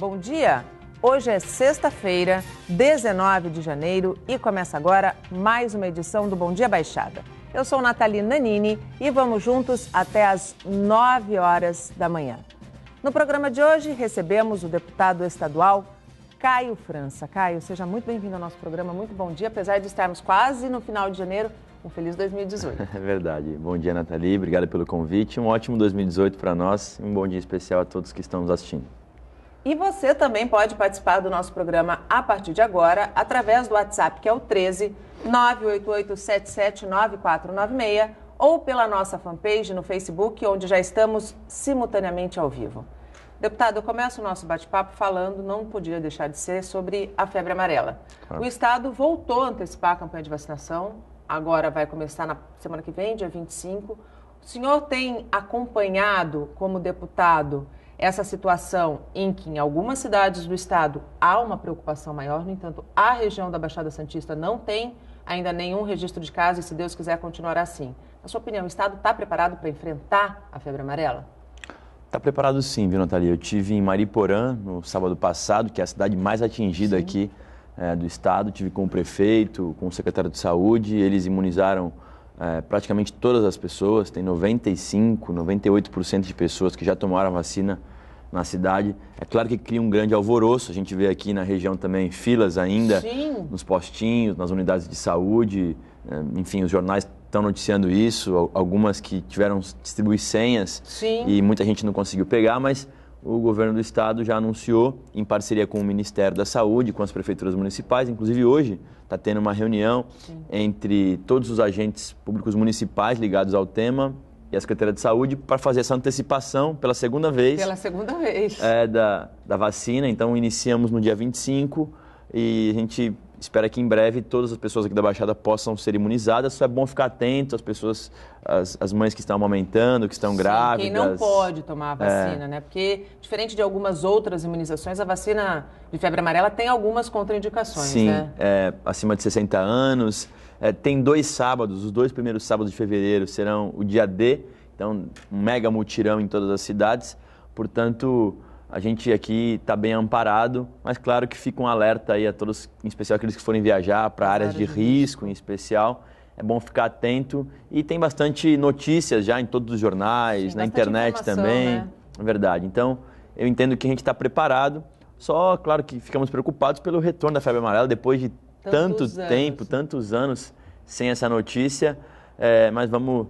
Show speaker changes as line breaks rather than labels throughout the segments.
Bom dia! Hoje é sexta-feira, 19 de janeiro e começa agora mais uma edição do Bom Dia Baixada. Eu sou Nathalie Nanini e vamos juntos até às 9 horas da manhã. No programa de hoje recebemos o deputado estadual Caio França. Caio, seja muito bem-vindo ao nosso programa, muito bom dia, apesar de estarmos quase no final de janeiro, um feliz 2018.
É verdade. Bom dia, Nathalie, obrigado pelo convite, um ótimo 2018 para nós e um bom dia especial a todos que estão nos assistindo.
E você também pode participar do nosso programa a partir de agora, através do WhatsApp, que é o 13 988779496, ou pela nossa fanpage no Facebook, onde já estamos simultaneamente ao vivo. Deputado, eu começo o nosso bate-papo falando, não podia deixar de ser, sobre a febre amarela. Claro. O Estado voltou a antecipar a campanha de vacinação, agora vai começar na semana que vem, dia 25. O senhor tem acompanhado, como deputado, essa situação em que em algumas cidades do estado há uma preocupação maior, no entanto, a região da Baixada Santista não tem ainda nenhum registro de caso e, se Deus quiser, continuará assim. Na sua opinião, o estado está preparado para enfrentar a febre amarela? Está preparado sim, viu, Nathalie? Eu estive em Mariporã no sábado passado, que é a cidade mais atingida aqui do estado. Tive com o prefeito, com o secretário de saúde, eles imunizaram praticamente todas as pessoas, tem 95%, 98% de pessoas que já tomaram a vacina na cidade. É claro que cria um grande alvoroço, a gente vê aqui na região também filas ainda, nos postinhos, nas unidades de saúde, enfim, os jornais estão noticiando isso, algumas que tiveram que distribuir senhas e muita gente não conseguiu pegar, mas o governo do estado já anunciou, em parceria com o Ministério da Saúde, com as prefeituras municipais, inclusive hoje está tendo uma reunião entre todos os agentes públicos municipais ligados ao tema e a Secretaria de Saúde para fazer essa antecipação pela segunda vez. Da vacina. Então, iniciamos no dia 25 e a gente espera que em breve todas as pessoas aqui da Baixada possam ser imunizadas. Só é bom ficar atento às pessoas, as mães que estão amamentando, que estão grávidas. Quem não pode tomar a vacina, né? Porque, diferente de algumas outras imunizações, a vacina de febre amarela tem algumas contraindicações, né? Sim, acima de 60 anos. Tem 2 sábados, os 2 primeiros sábados de fevereiro serão o dia D, então um mega mutirão em todas as cidades. Portanto, a gente aqui está bem amparado, mas claro que fica um alerta aí a todos, em especial aqueles que forem viajar para áreas de risco em especial. É bom ficar atento e tem bastante notícias já em todos os jornais, na internet também. Né? É verdade. Então, eu entendo que a gente está preparado, só, claro, que ficamos preocupados pelo retorno da febre amarela depois de tantos anos sem essa notícia, mas vamos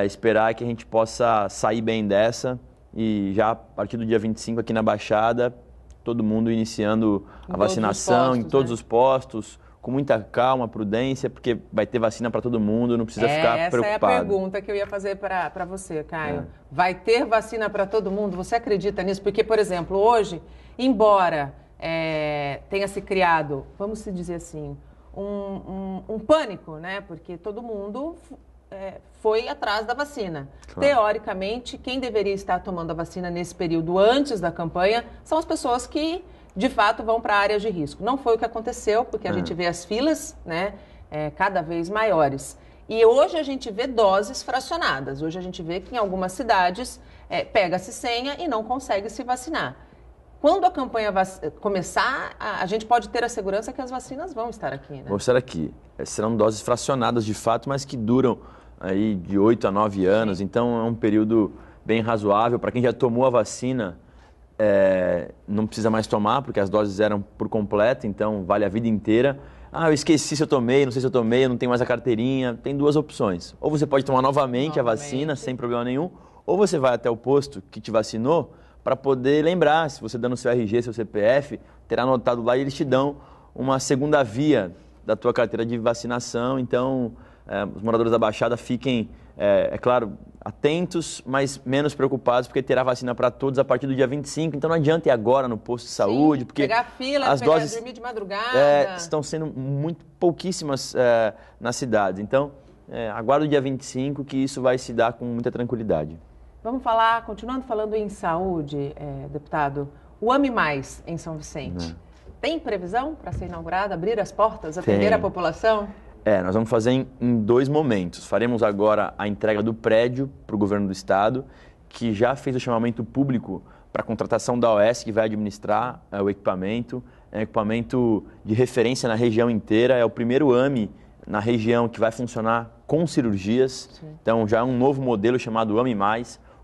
esperar que a gente possa sair bem dessa e já a partir do dia 25 aqui na Baixada, todo mundo iniciando a vacinação em todos os postos, com muita calma, prudência, porque vai ter vacina para todo mundo, não precisa ficar preocupado. Essa é a pergunta que eu ia fazer para você, Caio. Vai ter vacina para todo mundo? Você acredita nisso? Porque, por exemplo, hoje, embora tenha se criado, vamos se dizer assim, um pânico, né? Porque todo mundo foi atrás da vacina. Claro. Teoricamente, quem deveria estar tomando a vacina nesse período antes da campanha são as pessoas que, de fato, vão para áreas de risco. Não foi o que aconteceu, porque a gente vê as filas, né, cada vez maiores. E hoje a gente vê doses fracionadas. Hoje a gente vê que em algumas cidades pega-se senha e não consegue se vacinar. Quando a campanha começar, a gente pode ter a segurança que as vacinas vão estar aqui, né? Vão estar aqui. Serão doses fracionadas de fato, mas que duram aí de 8 a 9 anos. Então é um período bem razoável. Para quem já tomou a vacina, não precisa mais tomar, porque as doses eram por completo, então vale a vida inteira. Eu esqueci se eu tomei, não sei se eu tomei, eu não tenho mais a carteirinha. Tem 2 opções. Ou você pode tomar novamente a vacina, sem problema nenhum, ou você vai até o posto que te vacinou, para poder lembrar, se você dá no seu RG, seu CPF, terá anotado lá e eles te dão uma segunda via da tua carteira de vacinação. Então, os moradores da Baixada fiquem, claro, atentos, mas menos preocupados, porque terá vacina para todos a partir do dia 25. Então, não adianta ir agora no posto de saúde, porque pegar fila, as doses dormir de madrugada. Estão sendo muito pouquíssimas nas cidades. Então, aguardo o dia 25, que isso vai se dar com muita tranquilidade. Vamos falar, continuando falando em saúde, deputado, o AME Mais em São Vicente. Tem previsão para ser inaugurado, abrir as portas, atender a população? Nós vamos fazer em 2 momentos. Faremos agora a entrega do prédio para o governo do estado, que já fez o chamamento público
para a contratação da OS, que vai administrar o equipamento. É um equipamento de referência na região inteira, é o primeiro AMI na região que vai funcionar com cirurgias. Sim. Então já é um novo modelo chamado AMI+.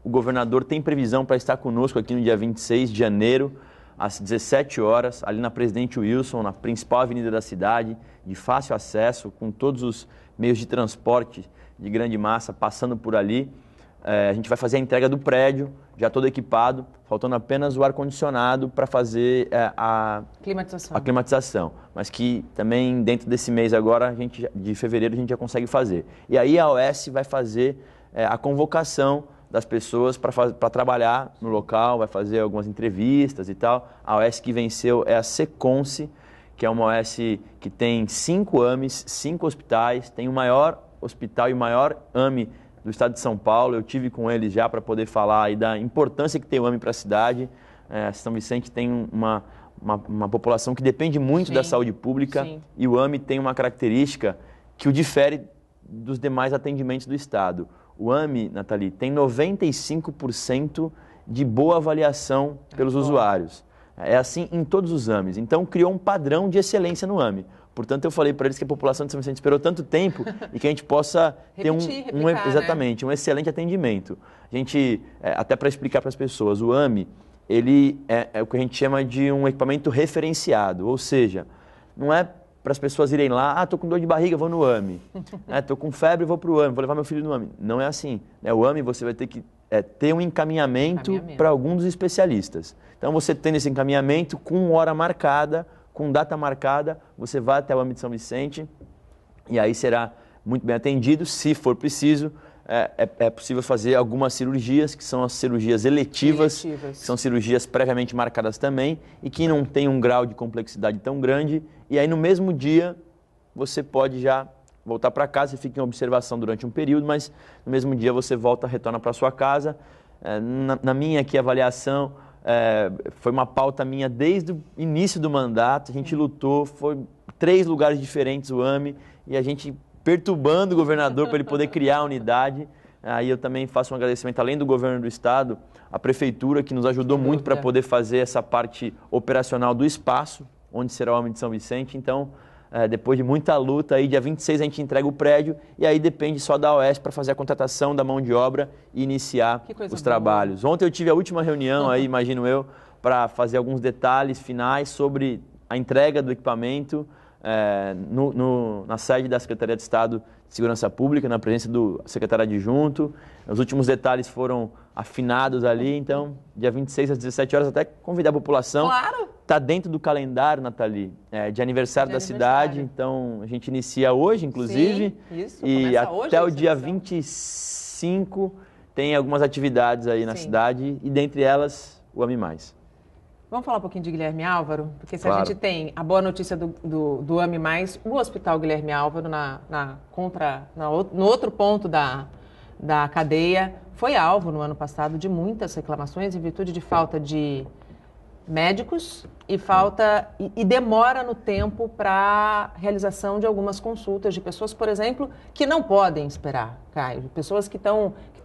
O governador tem previsão para estar conosco aqui no dia 26 de janeiro, às 17 horas, ali na Presidente Wilson, na principal avenida da cidade, de fácil acesso, com todos os meios de transporte de grande massa passando por ali. A gente vai fazer a entrega do prédio, já todo equipado, faltando apenas o ar-condicionado para fazer a climatização. Mas que também dentro desse mês agora, de fevereiro, a gente já consegue fazer. E aí a OS vai fazer a convocação das pessoas para trabalhar no local, vai fazer algumas entrevistas e tal. A OS que venceu é a Seconce, que é uma OS que tem 5 AMIs, 5 hospitais, tem o maior hospital e o maior AMI do estado de São Paulo. Eu tive com eles já para poder falar aí da importância que tem o AMI para a cidade. São Vicente tem uma população que depende muito da saúde pública. Sim. E o AMI tem uma característica que o difere dos demais atendimentos do estado. O AMI, Nathalie, tem 95% de boa avaliação pelos usuários. É assim em todos os AMIs. Então, criou um padrão de excelência no AMI. Portanto, eu falei para eles que a população de São Vicente esperou tanto tempo e que a gente possa ter exatamente, um excelente atendimento. A gente, até para explicar para as pessoas, o AMI, ele é o que a gente chama de um equipamento referenciado, ou seja, não é para as pessoas irem lá, estou com dor de barriga, vou no AMI, estou com febre, vou para o AMI, vou levar meu filho no AMI. Não é assim. O AMI você vai ter que ter um encaminhamento para algum dos especialistas. Então, você tendo esse encaminhamento com hora marcada, com data marcada, você vai até o AMI de São Vicente e aí será muito bem atendido. Se for preciso, é possível fazer algumas cirurgias, que são as cirurgias eletivas, que são cirurgias previamente marcadas também e que não tem um grau de complexidade tão grande. E aí, no mesmo dia, você pode já voltar para casa e fica em observação durante um período, mas no mesmo dia você retorna para sua casa. Na minha aqui avaliação, foi uma pauta minha desde o início do mandato, a gente lutou, foi 3 lugares diferentes o AMI, e a gente perturbando o governador para ele poder criar a unidade. Aí eu também faço um agradecimento, além do governo do estado, à prefeitura, que nos ajudou muito para poder fazer essa parte operacional do espaço, onde será o AMI de São Vicente. Então, depois de muita luta, aí dia 26 a gente entrega o prédio e aí depende só da OS para fazer a contratação da mão de obra e iniciar os trabalhos. Ontem eu tive a última reunião, aí, imagino eu, para fazer alguns detalhes finais sobre a entrega do equipamento na sede da Secretaria de Estado de Segurança Pública, na presença do secretário adjunto. Os últimos detalhes foram afinados ali, então, dia 26 às 17 horas, até convidar a população.
Claro!
Está dentro do calendário, Nathalie, de aniversário da cidade, então a gente inicia hoje, inclusive.
Sim, isso,
e até o dia 25 tem algumas atividades aí na cidade e dentre elas o AMI+.
Vamos falar um pouquinho de Guilherme Álvaro? Porque se a gente tem a boa notícia do AMI+, o Hospital Guilherme Álvaro, no outro ponto da cadeia, foi alvo no ano passado de muitas reclamações em virtude de falta de médicos e demora no tempo para realização de algumas consultas de pessoas, por exemplo, que não podem esperar, Caio, pessoas que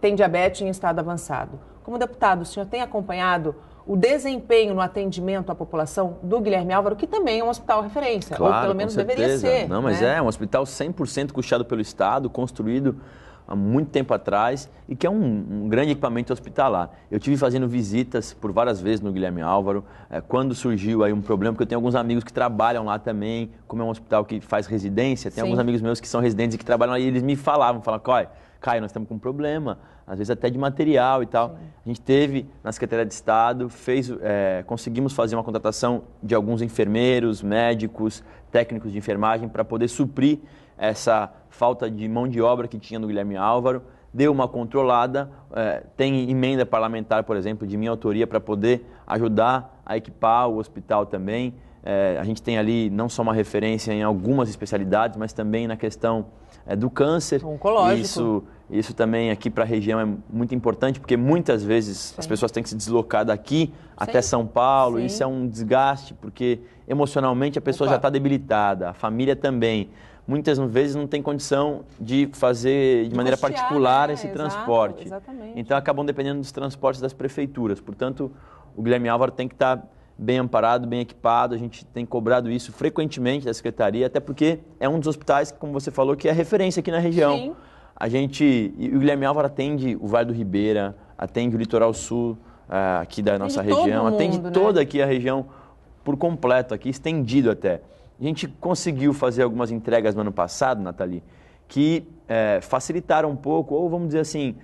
têm diabetes em estado avançado. Como deputado, o senhor tem acompanhado o desempenho no atendimento à população do Guilherme Álvaro, que também é um hospital referência,
claro,
ou pelo menos deveria ser.
Não, mas é um hospital 100% custeado pelo Estado, construído há muito tempo atrás e que é um grande equipamento hospitalar. Eu tive fazendo visitas por várias vezes no Guilherme Álvaro, quando surgiu aí um problema, porque eu tenho alguns amigos que trabalham lá também, como é um hospital que faz residência, tem alguns amigos meus que são residentes e que trabalham lá e eles me falavam, Caio, nós estamos com um problema, às vezes até de material e tal. Sim. A gente teve na Secretaria de Estado, conseguimos fazer uma contratação de alguns enfermeiros, médicos, técnicos de enfermagem para poder suprir essa falta de mão de obra que tinha no Guilherme Álvaro. Deu uma controlada, tem emenda parlamentar, por exemplo, de minha autoria para poder ajudar a equipar o hospital também. A gente tem ali não só uma referência em algumas especialidades, mas também na questão do câncer.
Oncológico.
Isso também aqui para a região é muito importante, porque muitas vezes as pessoas têm que se deslocar daqui até São Paulo. Isso é um desgaste, porque emocionalmente a pessoa já está debilitada, a família também. Muitas vezes não tem condição de fazer de maneira particular esse transporte.
Exatamente.
Então acabam dependendo dos transportes das prefeituras. Portanto, o Guilherme Álvaro tem que estar bem amparado, bem equipado. A gente tem cobrado isso frequentemente da Secretaria, até porque é um dos hospitais, como você falou, que é referência aqui na região. Sim. E o Guilherme Álvaro atende o Vale do Ribeira, atende o Litoral Sul aqui da nossa região, atende toda aqui a região por completo, aqui estendido até. A gente conseguiu fazer algumas entregas no ano passado, Nathalie, que facilitaram um pouco, ou vamos dizer assim,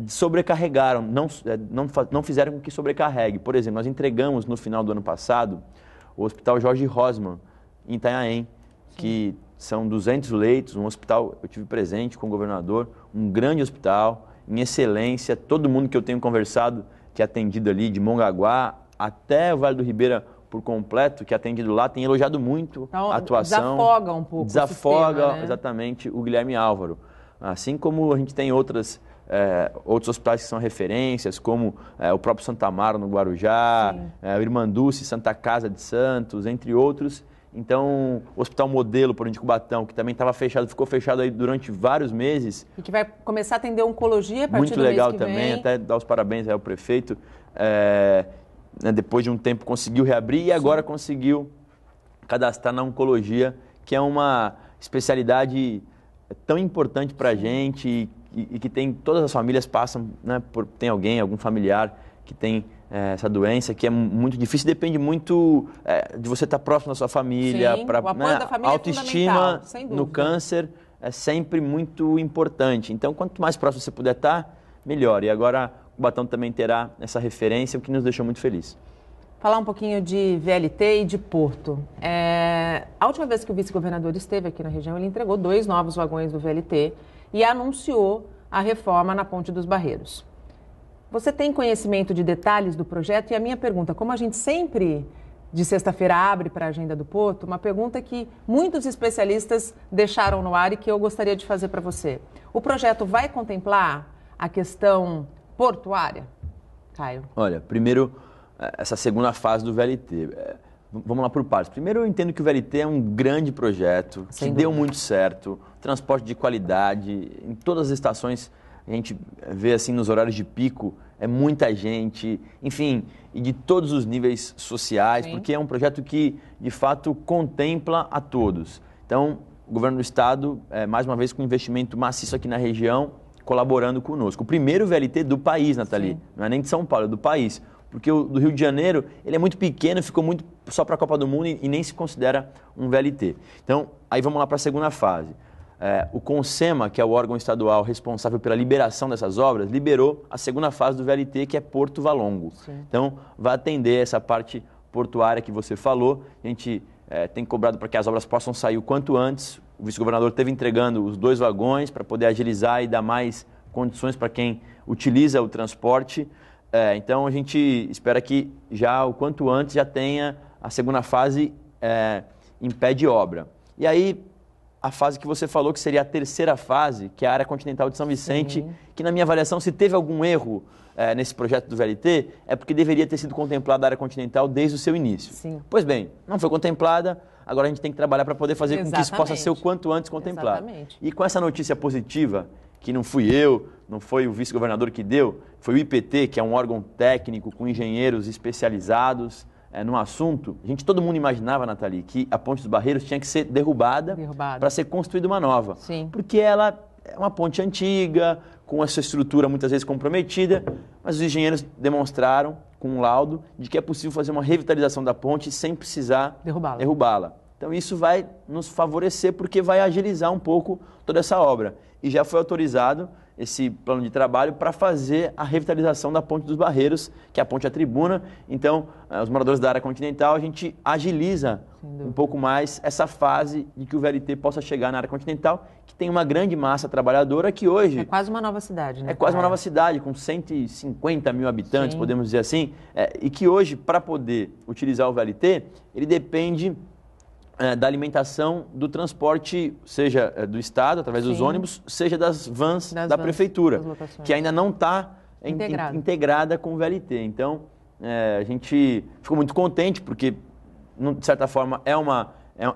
sobrecarregaram, não fizeram com que sobrecarregue. Por exemplo, nós entregamos no final do ano passado o Hospital Jorge Rosman, em Itanhaém, que são 200 leitos, um hospital, eu tive presente com o governador, um grande hospital, em excelência. Todo mundo que eu tenho conversado, que é atendido ali, de Mongaguá até o Vale do Ribeira por completo, que é atendido lá, tem elogiado muito a atuação.
Desafoga um pouco
desafoga
o sistema, né?
Exatamente o Guilherme Álvaro. Assim como a gente tem outros hospitais que são referências, como o próprio Santa Amaro no Guarujá, o Irmanduce, Santa Casa de Santos, entre outros. Então, o Hospital Modelo, por exemplo, de Cubatão, que também estava fechado, ficou fechado aí durante vários meses.
E que vai começar a atender oncologia a partir
muito
do mês
legal
que
também,
vem.
até dar os parabéns ao prefeito. Depois de um tempo conseguiu reabrir e agora conseguiu cadastrar na oncologia, que é uma especialidade tão importante para a gente e que todas as famílias passam, né, tem algum familiar que tem essa doença, que é muito difícil, depende muito de você estar próximo da sua família.
Sim, o apoio da família
autoestima
sem dúvida.
No câncer é sempre muito importante. Então, quanto mais próximo você puder estar, melhor. E agora o Cubatão também terá essa referência, o que nos deixou muito feliz.
Falar um pouquinho de VLT e de Porto. A última vez que o vice-governador esteve aqui na região, ele entregou 2 novos vagões do VLT e anunciou a reforma na Ponte dos Barreiros. Você tem conhecimento de detalhes do projeto? E a minha pergunta, como a gente sempre, de sexta-feira, abre para a agenda do Porto, uma pergunta que muitos especialistas deixaram no ar e que eu gostaria de fazer para você. O projeto vai contemplar a questão portuária, Caio?
Olha, primeiro, essa segunda fase do VLT. Vamos lá por partes. Primeiro, eu entendo que o VLT é um grande projeto, que deu muito certo, transporte de qualidade, em todas as estações. A gente vê assim nos horários de pico, é muita gente, enfim, e de todos os níveis sociais, porque é um projeto que, de fato, contempla a todos. Então, o governo do estado, mais uma vez, com investimento maciço aqui na região, colaborando conosco. O primeiro VLT do país, Nathalie, não é nem de São Paulo, é do país. Porque o do Rio de Janeiro, ele é muito pequeno, ficou muito só para a Copa do Mundo e nem se considera um VLT. Então, aí vamos lá para a segunda fase. O CONSEMA, que é o órgão estadual responsável pela liberação dessas obras, liberou a segunda fase do VLT, que é Porto Valongo. Sim. Então, vai atender essa parte portuária que você falou. A gente tem cobrado para que as obras possam sair o quanto antes. O vice-governador esteve entregando os 2 vagões para poder agilizar e dar mais condições para quem utiliza o transporte. Então, a gente espera que já o quanto antes já tenha a segunda fase em pé de obra. E aí, a fase que você falou, que seria a terceira fase, que é a área continental de São Vicente, que na minha avaliação, se teve algum erro nesse projeto do VLT, é porque deveria ter sido contemplada a área continental desde o seu início. Sim. Pois bem, não foi contemplada, agora a gente tem que trabalhar para poder fazer com que isso possa ser o quanto antes contemplado. Exatamente. E com essa notícia positiva, que não fui eu, não foi o vice-governador que deu, foi o IPT, que é um órgão técnico com engenheiros especializados no assunto. Todo mundo imaginava, Nathalie, que a Ponte dos Barreiros tinha que ser derrubada. Para ser construída uma nova. Sim. Porque ela é uma ponte antiga, com essa estrutura muitas vezes comprometida, mas os engenheiros demonstraram, com um laudo, de que é possível fazer uma revitalização da ponte sem precisar derrubá-la. Então isso vai nos favorecer, porque vai agilizar um pouco toda essa obra. E já foi autorizado esse plano de trabalho para fazer a revitalização da Ponte dos Barreiros, que é a ponte à tribuna. Então, os moradores da área continental, a gente agiliza um pouco mais essa fase de que o VLT possa chegar na área continental, que tem uma grande massa trabalhadora que hoje...
É quase uma nova cidade, né?
É quase uma nova cidade, com 150 mil habitantes, podemos dizer assim, e que hoje, para poder utilizar o VLT, ele depende da alimentação do transporte, seja do Estado, através dos ônibus, seja das vans da Prefeitura, que ainda não está integrada com o VLT. Então, a gente ficou muito contente, porque, de certa forma, é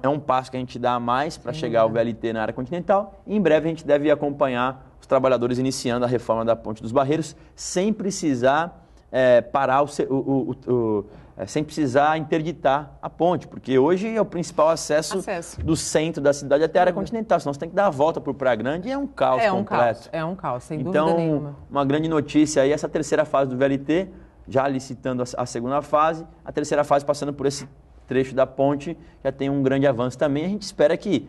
um passo que a gente dá a mais para chegar ao VLT na área continental. E em breve a gente deve acompanhar os trabalhadores iniciando a reforma da Ponte dos Barreiros, sem precisar parar sem precisar interditar a ponte, porque hoje é o principal acesso do centro da cidade até a área continental, senão você tem que dar a volta por Praia Grande e é um caos completo.
É um caos, sem dúvida nenhuma.
Então, uma grande notícia aí, essa terceira fase do VLT, já licitando a segunda fase, a terceira fase passando por esse trecho da ponte, já tem um grande avanço também. A gente espera que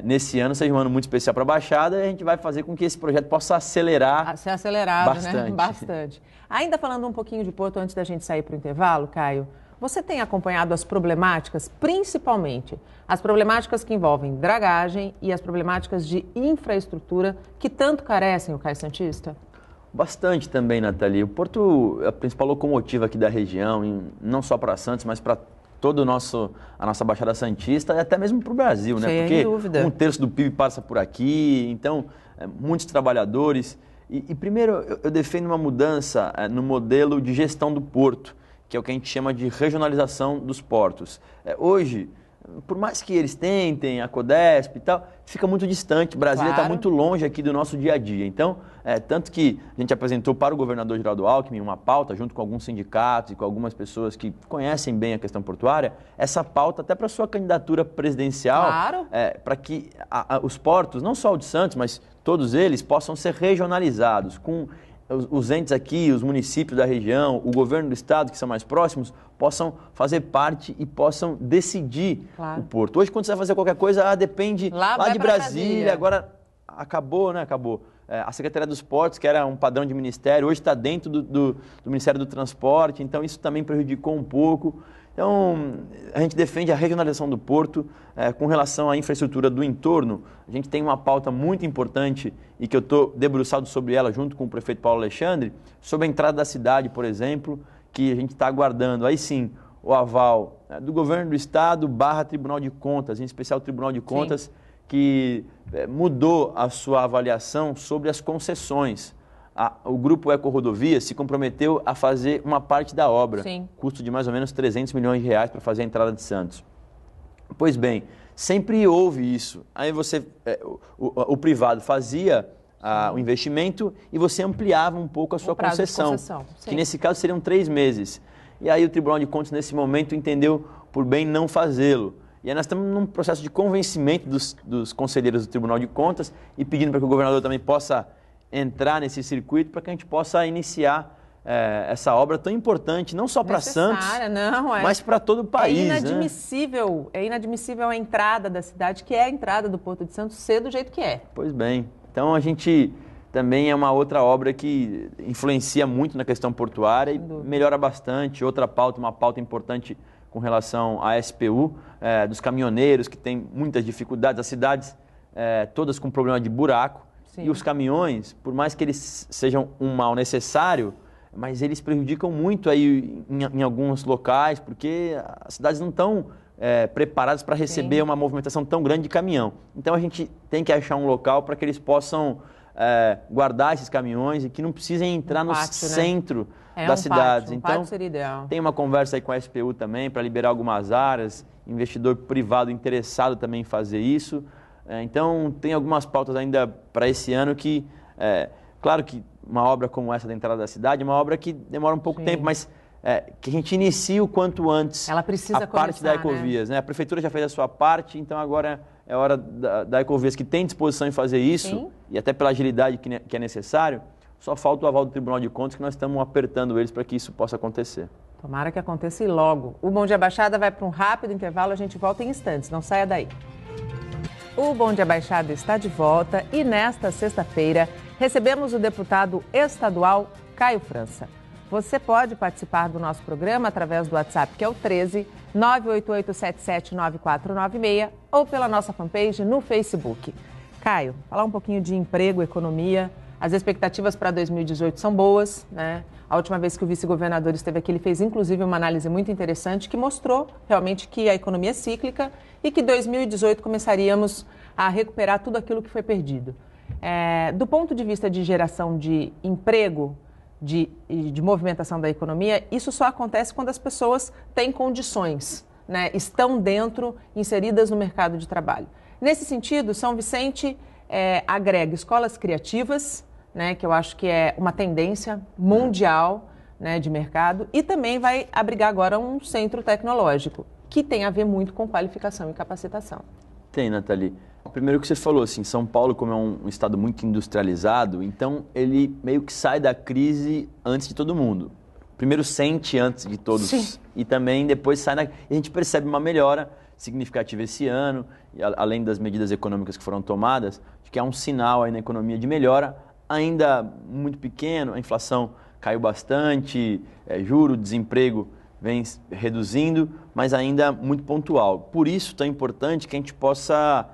nesse ano seja um ano muito especial para a Baixada e a gente vai fazer com que esse projeto possa acelerar.
Ser acelerado,
bastante.
Né? Bastante. Ainda falando um pouquinho de Porto, antes da gente sair para o intervalo, Caio, você tem acompanhado as problemáticas, principalmente as problemáticas que envolvem dragagem e as problemáticas de infraestrutura que tanto carecem o Cais Santista?
Bastante também, Nathalie. O Porto é a principal locomotiva aqui da região, não só para Santos, mas para toda a nossa Baixada Santista e até mesmo para o Brasil, né? Porque
dúvida.
1/3 do PIB passa por aqui, então muitos trabalhadores. E primeiro, eu defendo uma mudança no modelo de gestão do porto, que é o que a gente chama de regionalização dos portos. Hoje, por mais que eles tentem, a Codesp e tal, fica muito distante. Brasília está muito longe aqui do nosso dia a dia. Então, tanto que a gente apresentou para o governador Geraldo Alckmin uma pauta, junto com alguns sindicatos e com algumas pessoas que conhecem bem a questão portuária, essa pauta até para a sua candidatura presidencial, para que os portos, não só o de Santos, mas todos eles, possam ser regionalizados, com os entes aqui, os municípios da região, o governo do estado, que são mais próximos, possam fazer parte e possam decidir o porto. Hoje, quando você vai fazer qualquer coisa, depende lá de Brasília. Agora, acabou, né? Acabou. A Secretaria dos Portos, que era um padrão de ministério, hoje está dentro do Ministério do Transporte, então isso também prejudicou um pouco. Então, a gente defende a regionalização do porto. Com relação à infraestrutura do entorno, a gente tem uma pauta muito importante e que eu estou debruçado sobre ela junto com o prefeito Paulo Alexandre, sobre a entrada da cidade, por exemplo, que a gente está aguardando, aí sim, o aval do governo do estado / Tribunal de Contas, em especial o Tribunal de Contas, que mudou a sua avaliação sobre as concessões. O Grupo Eco-Rodovias se comprometeu a fazer uma parte da obra, custo de mais ou menos 300 milhões de reais para fazer a entrada de Santos. Pois bem, sempre houve isso. Aí o privado fazia o investimento e você ampliava um pouco a sua concessão, que nesse caso seriam 3 meses. E aí o Tribunal de Contas, nesse momento, entendeu por bem não fazê-lo. E aí nós estamos num processo de convencimento dos conselheiros do Tribunal de Contas e pedindo para que o governador também possa entrar nesse circuito para que a gente possa iniciar essa obra tão importante, não só para Santos, mas para todo o país.
É inadmissível a entrada da cidade, que é a entrada do Porto de Santos, ser do jeito que é.
Pois bem. Então a gente também é uma outra obra que influencia muito na questão portuária e melhora bastante. Outra pauta, uma pauta importante com relação à SPU, dos caminhoneiros que têm muitas dificuldades, as cidades todas com problema de buraco. E os caminhões, por mais que eles sejam um mal necessário, mas eles prejudicam muito aí em alguns locais, porque as cidades não estão preparadas para receber uma movimentação tão grande de caminhão. Então a gente tem que achar um local para que eles possam guardar esses caminhões e que não precisem entrar no centro das cidades.
Então seria ideal.
Tem uma conversa aí com a SPU também para liberar algumas áreas, investidor privado interessado também em fazer isso. Então, tem algumas pautas ainda para esse ano que, claro que uma obra como essa da entrada da cidade é uma obra que demora um pouco tempo, mas que a gente inicie o quanto antes
ela precisa
a parte da Ecovias. Né? A Prefeitura já fez a sua parte, então agora é hora da Ecovias, que tem disposição em fazer isso, e até pela agilidade que é necessário, só falta o aval do Tribunal de Contas, que nós estamos apertando eles para que isso possa acontecer.
Tomara que aconteça e logo. O Bom Dia Baixada vai para um rápido intervalo, a gente volta em instantes, não saia daí. O Bom Dia Baixada está de volta e nesta sexta-feira recebemos o deputado estadual Caio França. Você pode participar do nosso programa através do WhatsApp, que é o 13 988779496 ou pela nossa fanpage no Facebook. Caio, falar um pouquinho de emprego, economia. As expectativas para 2018 são boas, né? A última vez que o vice-governador esteve aqui, ele fez inclusive uma análise muito interessante que mostrou realmente que a economia é cíclica e que em 2018 começaríamos a recuperar tudo aquilo que foi perdido. Do ponto de vista de geração de emprego, de movimentação da economia, isso só acontece quando as pessoas têm condições, né? Estão dentro, inseridas no mercado de trabalho. Nesse sentido, São Vicente agrega escolas criativas, né, que eu acho que é uma tendência mundial, né, de mercado, e também vai abrigar agora um centro tecnológico, que tem a ver muito com qualificação e capacitação.
Tem, Nathalie. Primeiro que você falou, assim, São Paulo, como é um estado muito industrializado, então ele meio que sai da crise antes de todo mundo. Primeiro sente antes de todos.
Sim.
E também depois sai e a gente percebe uma melhora significativa esse ano, e além das medidas econômicas que foram tomadas, de que há um sinal aí na economia de melhora, ainda muito pequeno, a inflação caiu bastante, juro, desemprego vem reduzindo, mas ainda muito pontual. Por isso, tão importante que a gente possa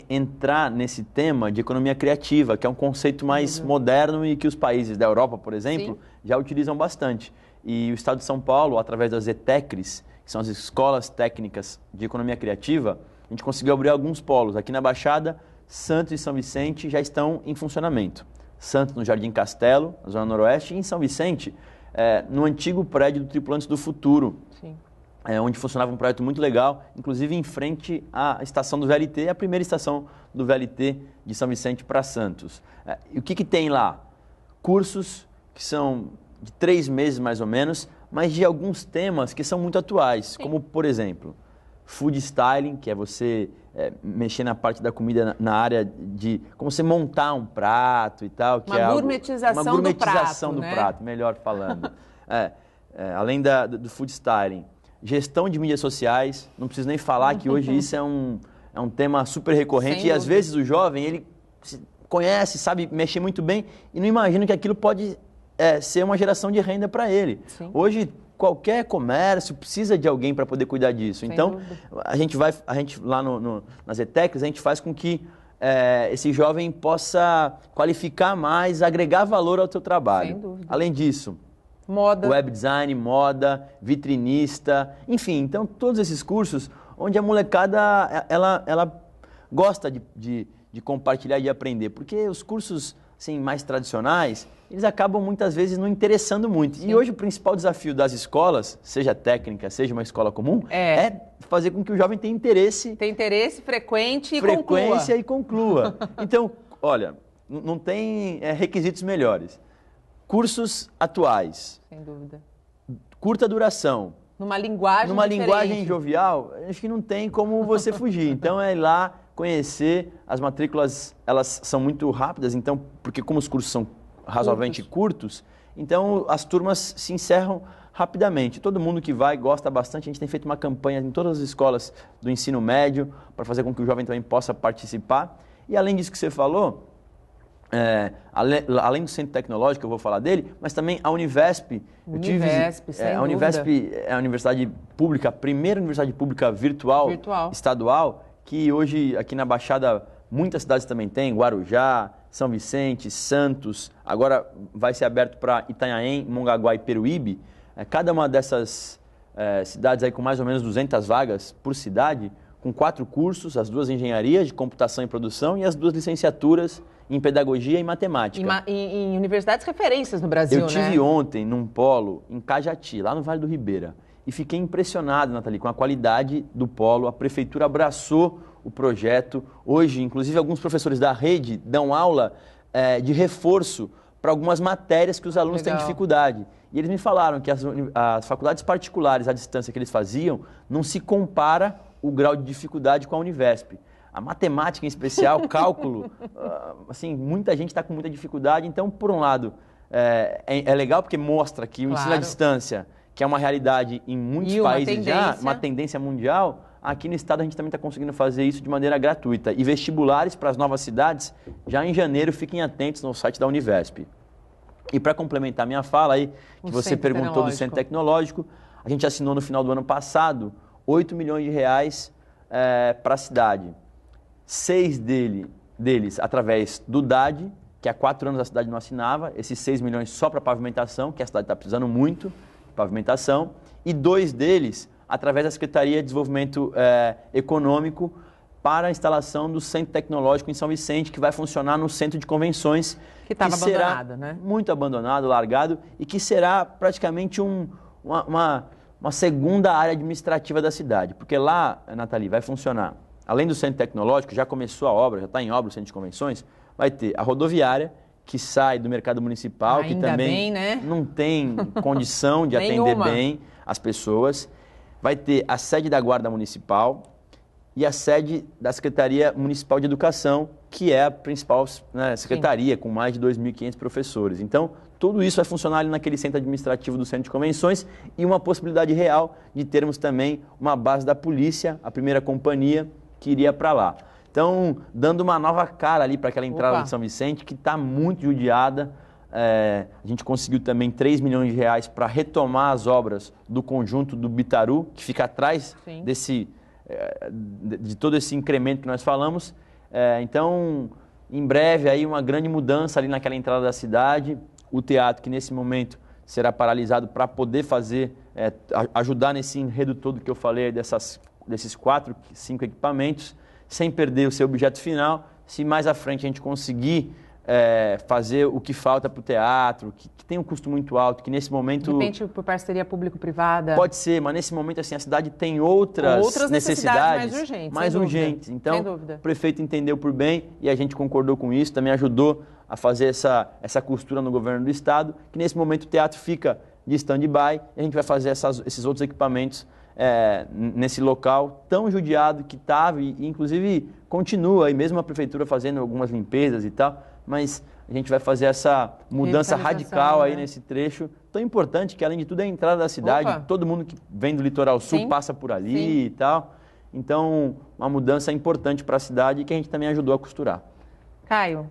entrar nesse tema de economia criativa, que é um conceito mais moderno e que os países da Europa, por exemplo, já utilizam bastante. E o Estado de São Paulo, através das ETECRs, que são as escolas técnicas de economia criativa, a gente conseguiu abrir alguns polos. Aqui na Baixada, Santos e São Vicente já estão em funcionamento. Santos no Jardim Castelo, na Zona Noroeste, e em São Vicente, no antigo prédio do Tripulantes do Futuro, onde funcionava um projeto muito legal, inclusive em frente à estação do VLT, a primeira estação do VLT de São Vicente para Santos. E o que tem lá? Cursos que são de 3 meses mais ou menos, mas de alguns temas que são muito atuais, como, por exemplo, food styling, que é você mexer na parte da comida na área de como você montar um prato e tal. Que
uma gourmetização do prato,
do prato, melhor falando. Além do food styling. Gestão de mídias sociais, não preciso nem falar que hoje isso é um tema super recorrente. E às vezes o jovem, ele conhece, sabe mexer muito bem e não imagina que aquilo pode ser uma geração de renda para ele. Sim. Hoje, qualquer comércio precisa de alguém para poder cuidar disso. Sem então, dúvida. a gente lá nas ETECs, a gente faz com que esse jovem possa qualificar mais, agregar valor ao seu trabalho.
Sem dúvida.
Além disso,
moda,
web design, moda, vitrinista, enfim, então todos esses cursos onde a molecada ela gosta de compartilhar e de aprender, porque os cursos assim, mais tradicionais, eles acabam muitas vezes não interessando muito. Sim. E hoje o principal desafio das escolas, seja técnica, seja uma escola comum, é fazer com que o jovem tenha interesse.
Tem interesse, frequência
e conclua. Então, olha, não tem requisitos melhores. Cursos atuais.
Sem dúvida.
Curta duração.
Numa linguagem
linguagem jovial, acho que não tem como você fugir. Então é ir lá conhecer, as matrículas, elas são muito rápidas, então, porque como os cursos são razoavelmente curtos, então as turmas se encerram rapidamente. Todo mundo que vai gosta bastante, a gente tem feito uma campanha em todas as escolas do ensino médio, para fazer com que o jovem também possa participar. E além disso que você falou, além do centro tecnológico, eu vou falar dele, mas também a Univesp. A Univesp é a universidade pública, a primeira universidade pública virtual estadual, que hoje aqui na Baixada muitas cidades também têm, Guarujá, São Vicente, Santos, agora vai ser aberto para Itanhaém, Mongaguá e Peruíbe. Cada uma dessas cidades aí com mais ou menos 200 vagas por cidade, com 4 cursos, as 2 engenharias de computação e produção e as 2 licenciaturas em pedagogia e matemática.
Em universidades referências no Brasil, né?
Eu tive ontem num polo em Cajati, lá no Vale do Ribeira, e fiquei impressionado, Nathalie, com a qualidade do polo. A prefeitura abraçou o projeto. Hoje, inclusive, alguns professores da rede dão aula de reforço para algumas matérias que os alunos têm dificuldade. E eles me falaram que as faculdades particulares à distância que eles faziam não se compara o grau de dificuldade com a Univesp. A matemática em especial, cálculo, assim, muita gente está com muita dificuldade. Então, por um lado, é legal porque mostra que o ensino à distância, que é uma realidade em muitos países já, uma tendência mundial, aqui no estado a gente também está conseguindo fazer isso de maneira gratuita. E vestibulares para as novas cidades, já em janeiro, fiquem atentos no site da Univesp. E para complementar minha fala aí, que você perguntou do Centro Tecnológico, a gente assinou no final do ano passado 8 milhões de reais para a cidade. 6 deles através do DAD, que há 4 anos a cidade não assinava, esses 6 milhões só para pavimentação, que a cidade está precisando muito de pavimentação, e 2 deles através da Secretaria de Desenvolvimento Econômico para a instalação do Centro Tecnológico em São Vicente, que vai funcionar no centro de convenções.
Que estava abandonado, né?
Muito abandonado, largado, e que será praticamente uma segunda área administrativa da cidade. Porque lá, Nathalie, vai funcionar, além do Centro Tecnológico, já começou a obra, já está em obra o Centro de Convenções, vai ter a rodoviária, que sai do mercado municipal,
Ainda
que também
bem, né?
não tem condição de atender bem as pessoas. Vai ter a sede da Guarda Municipal e a sede da Secretaria Municipal de Educação, que é a principal, né, secretaria, com mais de 2.500 professores. Então, tudo isso vai funcionar ali naquele centro administrativo do Centro de Convenções e uma possibilidade real de termos também uma base da polícia, a primeira companhia, que iria para lá. Então, dando uma nova cara ali para aquela entrada de São Vicente, que está muito judiada. A gente conseguiu também 3 milhões de reais para retomar as obras do conjunto do Bitaru, que fica atrás de todo esse incremento que nós falamos. Então, em breve, aí uma grande mudança ali naquela entrada da cidade. O teatro, que nesse momento será paralisado para poder fazer, ajudar nesse enredo todo que eu falei, desses 4, 5 equipamentos, sem perder o seu objeto final. Se mais à frente a gente conseguir fazer o que falta para o teatro, que tem um custo muito alto, que nesse momento...
De repente, por parceria público-privada...
Pode ser, mas nesse momento assim, a cidade tem outras necessidades
mais urgentes.
Então, o prefeito entendeu por bem e a gente concordou com isso, também ajudou a fazer essa costura no governo do estado, que nesse momento o teatro fica de stand-by e a gente vai fazer esses outros equipamentos nesse local tão judiado que estava e inclusive continua, e mesmo a prefeitura fazendo algumas limpezas e tal, mas a gente vai fazer essa mudança radical aí nesse trecho tão importante, que além de tudo é a entrada da cidade, todo mundo que vem do litoral sul passa por ali e tal. Então, uma mudança importante para a cidade e que a gente também ajudou a costurar.
Caio,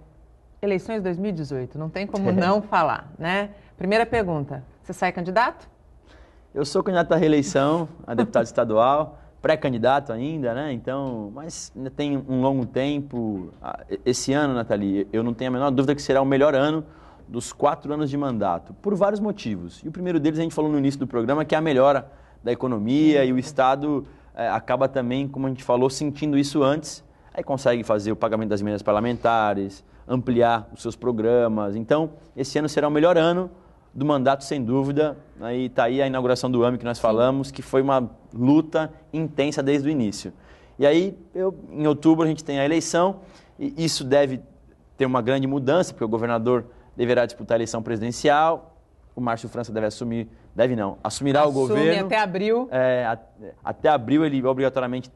eleições 2018, não tem como não falar, né? Primeira pergunta, você sai candidato?
Eu sou candidato à reeleição, a deputado estadual, pré-candidato ainda, né? Então, mas ainda tem um longo tempo. Esse ano, Nathalie, eu não tenho a menor dúvida que será o melhor ano dos 4 anos de mandato, por vários motivos. E o primeiro deles a gente falou no início do programa, que é a melhora da economia e o Estado acaba também, como a gente falou, sentindo isso antes. Aí consegue fazer o pagamento das emendas parlamentares, ampliar os seus programas. Então, esse ano será o melhor ano do mandato, sem dúvida. Aí está aí a inauguração do AME que nós falamos, que foi uma luta intensa desde o início. E aí, em outubro, a gente tem a eleição, e isso deve ter uma grande mudança, porque o governador deverá disputar a eleição presidencial, o Márcio França assumirá o governo.
Até abril.
Até abril ele obrigatoriamente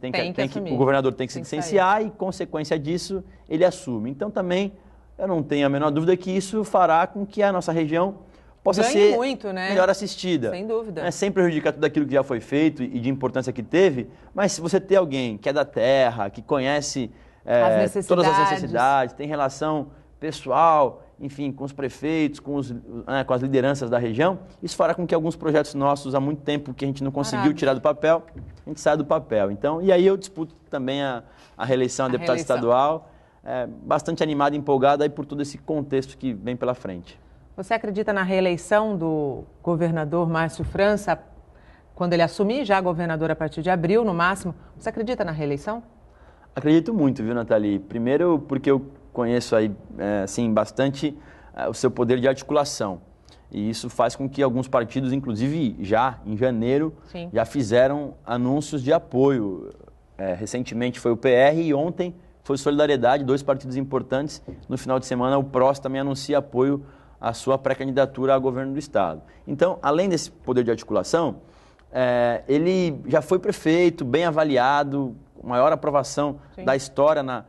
o governador tem que se licenciar e, consequência disso, ele assume. Então, também, eu não tenho a menor dúvida que isso fará com que a nossa região possa ser
muito, né?
Melhor assistida.
Sem dúvida.
Sem prejudicar tudo aquilo que já foi feito e de importância que teve, mas se você tem alguém que é da terra, que conhece todas as necessidades, tem relação pessoal, enfim, com os prefeitos, com as lideranças da região, isso fará com que alguns projetos nossos, há muito tempo que a gente não conseguiu tirar do papel, a gente saia do papel. Então, e aí eu disputo também a reeleição a deputado estadual, bastante animado e empolgado aí por todo esse contexto que vem pela frente.
Você acredita na reeleição do governador Márcio França, quando ele assumir já governador a partir de abril, no máximo? Você acredita na reeleição?
Acredito muito, viu, Nathalie? Primeiro porque eu conheço aí, assim, bastante o seu poder de articulação. E isso faz com que alguns partidos, inclusive já em janeiro, já fizeram anúncios de apoio. Recentemente foi o PR e ontem foi Solidariedade, 2 partidos importantes. No final de semana o PROS também anuncia apoio a sua pré-candidatura ao governo do estado. Então, além desse poder de articulação, ele já foi prefeito, bem avaliado, maior aprovação da história na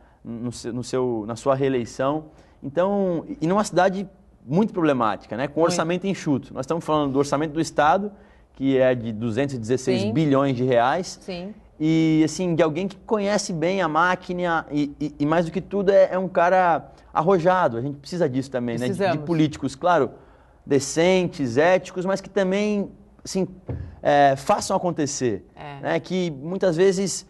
sua reeleição. Então, e numa cidade muito problemática, né? Com orçamento enxuto. Nós estamos falando do orçamento do estado, que é de 216 bilhões de reais.
Sim.
E, assim, de alguém que conhece bem a máquina e mais do que tudo, é um cara arrojado. A gente precisa disso também, né? De políticos, claro, decentes, éticos, mas que também, assim, façam acontecer. Né? Que muitas vezes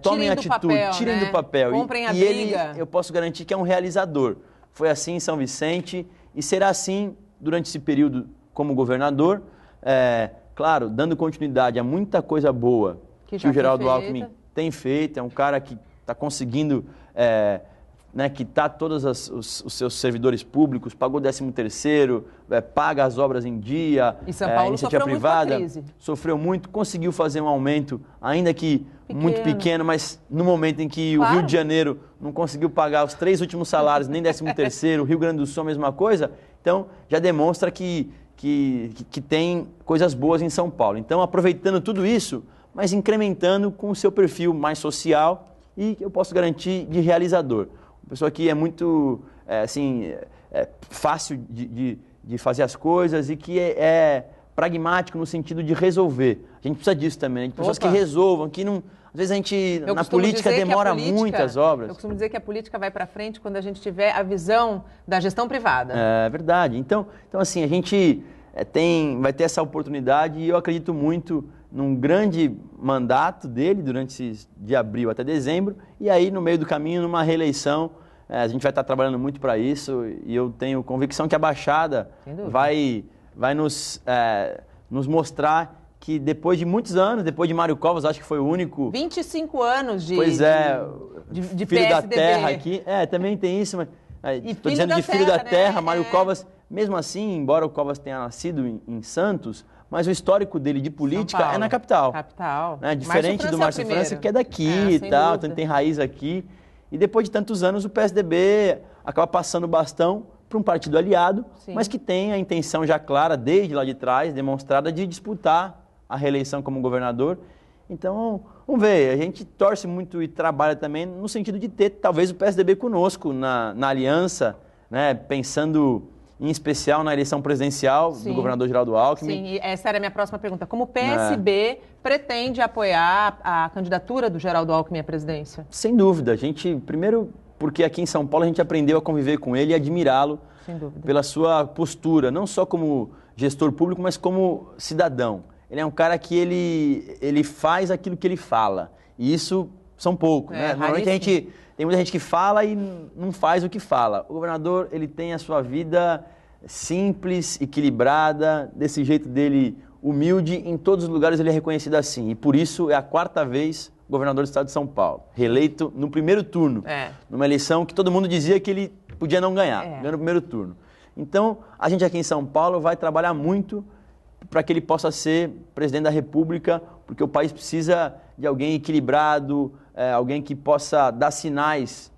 tomem atitude, tirem do papel.
Comprem a
briga. Eu posso garantir que é um realizador. Foi assim em São Vicente e será assim durante esse período como governador. Claro, dando continuidade a muita coisa boa que o Geraldo Alckmin tem feito. É um cara que está conseguindo né, quitar todos os seus servidores públicos, pagou 13º, paga as obras em dia,
e São Paulo
iniciativa
sofreu
privada,
muito com a crise.
Sofreu muito, conseguiu fazer um aumento, ainda que muito pequeno, mas no momento em que
Claro.
o Rio de Janeiro não conseguiu pagar os 3 últimos salários, nem 13º, o Rio Grande do Sul a mesma coisa, então já demonstra que tem coisas boas em São Paulo. Então, aproveitando tudo isso, mas incrementando com o seu perfil mais social e, eu posso garantir, de realizador. Uma pessoa que é muito fácil de fazer as coisas e que é pragmático no sentido de resolver. A gente precisa disso também, de pessoas que resolvam, que não... Às vezes a gente, na política, demora muitas obras.
Eu costumo dizer que a política vai para frente quando a gente tiver a visão da gestão privada.
É verdade. Então assim, a gente vai ter essa oportunidade e eu acredito muito num grande mandato dele de abril até dezembro e aí, no meio do caminho, numa reeleição. A gente vai estar trabalhando muito para isso e eu tenho convicção que a Baixada vai nos mostrar que depois de muitos anos, depois de Mário Covas, acho que foi o único...
25 anos de
filho
PSDB.
da terra aqui. Também tem isso, mas estou dizendo de filho da terra, Mário Covas, mesmo assim, embora o Covas tenha nascido em Santos, mas o histórico dele de política é na capital. Né? Diferente do Márcio França, que é daqui e tal, então tem raiz aqui. E depois de tantos anos, o PSDB acaba passando o bastão para um partido aliado, mas que tem a intenção já clara, desde lá de trás, demonstrada, de disputar a reeleição como governador. Então, vamos ver, a gente torce muito e trabalha também no sentido de ter talvez o PSDB conosco na aliança, né, pensando em especial na eleição presidencial do governador Geraldo Alckmin.
Sim, e essa era a minha próxima pergunta. Como o PSB pretende apoiar a candidatura do Geraldo Alckmin à presidência?
Sem dúvida. A gente, primeiro, porque aqui em São Paulo a gente aprendeu a conviver com ele e admirá-lo pela sua postura, não só como gestor público, mas como cidadão. Ele é um cara que ele faz aquilo que ele fala. E isso são poucos, né? Normalmente tem muita gente que fala e não faz o que fala. O governador, ele tem a sua vida simples, equilibrada, desse jeito dele humilde, em todos os lugares ele é reconhecido assim. E por isso é a 4ª vez governador do estado de São Paulo, reeleito no primeiro turno, numa eleição que todo mundo dizia que ele podia não ganhar, ganhou no primeiro turno. Então, a gente aqui em São Paulo vai trabalhar muito para que ele possa ser presidente da República, porque o país precisa de alguém equilibrado, alguém que possa dar sinais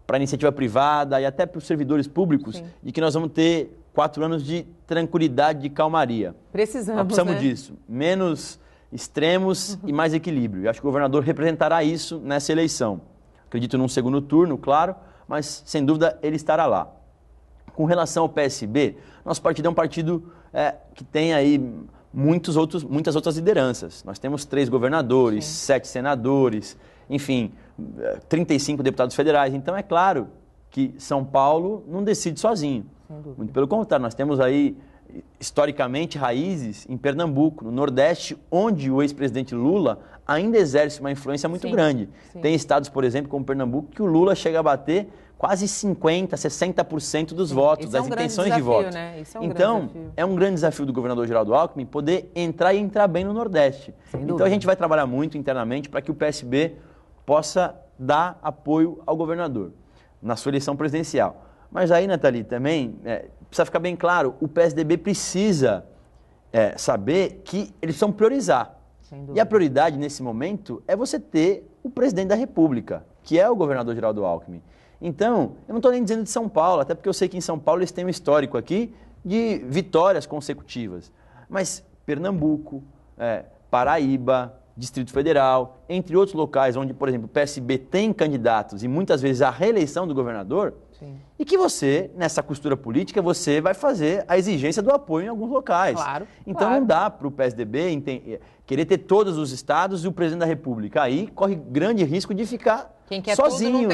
para a iniciativa privada e até para os servidores públicos de que nós vamos ter 4 anos de tranquilidade, de calmaria.
Precisamos
disso. Menos extremos e mais equilíbrio. Eu acho que o governador representará isso nessa eleição. Acredito num segundo turno, claro, mas sem dúvida ele estará lá. Com relação ao PSB, nosso partido é um partido que tem aí muitas outras lideranças. Nós temos 3 governadores, 7 senadores, enfim, 35 deputados federais. Então é claro que São Paulo não decide sozinho. Muito pelo contrário, nós temos aí historicamente raízes em Pernambuco, no Nordeste, onde o ex-presidente Lula ainda exerce uma influência muito grande. Tem estados, por exemplo, como Pernambuco, que o Lula chega a bater quase 50%, 60% dos votos, das intenções de voto. Então, é um grande desafio do governador Geraldo Alckmin poder entrar e entrar bem no Nordeste. Então, a gente vai trabalhar muito internamente para que o PSB possa dar apoio ao governador na sua eleição presidencial. Mas aí, Nathalie, também precisa ficar bem claro, o PSDB precisa saber que eles precisam priorizar. E a prioridade nesse momento é você ter o presidente da República, que é o governador Geraldo Alckmin. Então, eu não estou nem dizendo de São Paulo, até porque eu sei que em São Paulo eles têm um histórico aqui de vitórias consecutivas. Mas Pernambuco, Paraíba, Distrito Federal, entre outros locais onde, por exemplo, o PSB tem candidatos e muitas vezes a reeleição do governador, e que você, nessa costura política, você vai fazer a exigência do apoio em alguns locais. Então não dá para o PSDB querer ter todos os estados e o presidente da República. Aí corre grande risco de ficar sozinho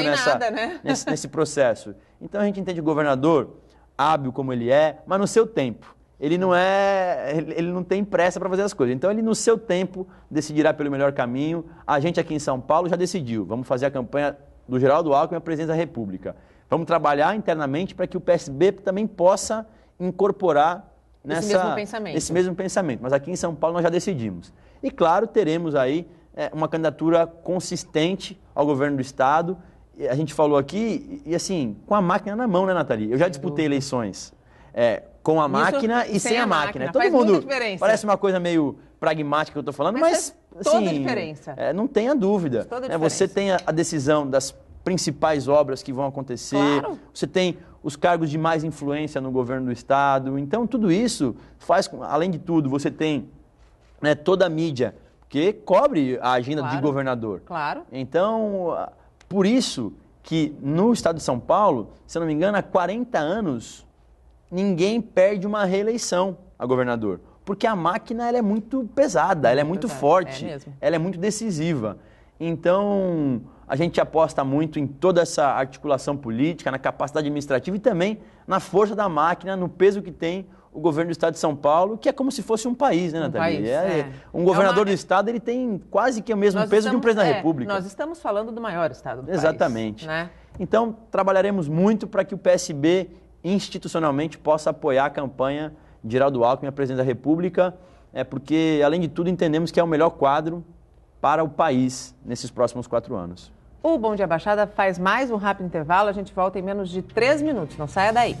nesse processo. Então a gente entende o governador, hábil como ele é, mas no seu tempo. Ele não tem pressa para fazer as coisas. Então ele, no seu tempo, decidirá pelo melhor caminho. A gente aqui em São Paulo já decidiu. Vamos fazer a campanha do Geraldo Alckmin à presidência da República. Vamos trabalhar internamente para que o PSB também possa incorporar esse mesmo pensamento. Mas aqui em São Paulo nós já decidimos. E claro, teremos aí uma candidatura consistente ao governo do Estado a gente falou aqui, e assim, com a máquina na mão, né, Nathalie? Eu já disputei eleições com a máquina e sem a máquina. Todo
faz
mundo
muita diferença.
parece uma coisa meio pragmática que eu estou falando, mas
toda
assim,
a diferença.
Não tenha dúvida.
Toda a
Você
diferença.
tem a decisão das principais obras que vão acontecer,
Claro.
você tem os cargos de mais influência no governo do Estado. Então, tudo isso faz, além de tudo, você tem toda a mídia, que cobre a agenda de governador.
Claro.
Então, por isso que no estado de São Paulo, se eu não me engano, há 40 anos, ninguém perde uma reeleição a governador. Porque a máquina ela é muito pesada, ela é muito forte, ela é muito decisiva. Então, a gente aposta muito em toda essa articulação política, na capacidade administrativa e também na força da máquina, no peso que tem o governo do estado de São Paulo, que é como se fosse um país, né, Nathalie? Um governador do estado, ele tem quase que o mesmo peso de um presidente da República.
Nós estamos falando do maior estado do
Exatamente.
país. Né?
Então, trabalharemos muito para que o PSB institucionalmente possa apoiar a campanha de Geraldo Alckmin a presidente da República, porque, além de tudo, entendemos que é o melhor quadro para o país nesses próximos 4 anos.
O Bom Dia Baixada faz mais um rápido intervalo, a gente volta em menos de 3 minutos, não saia daí.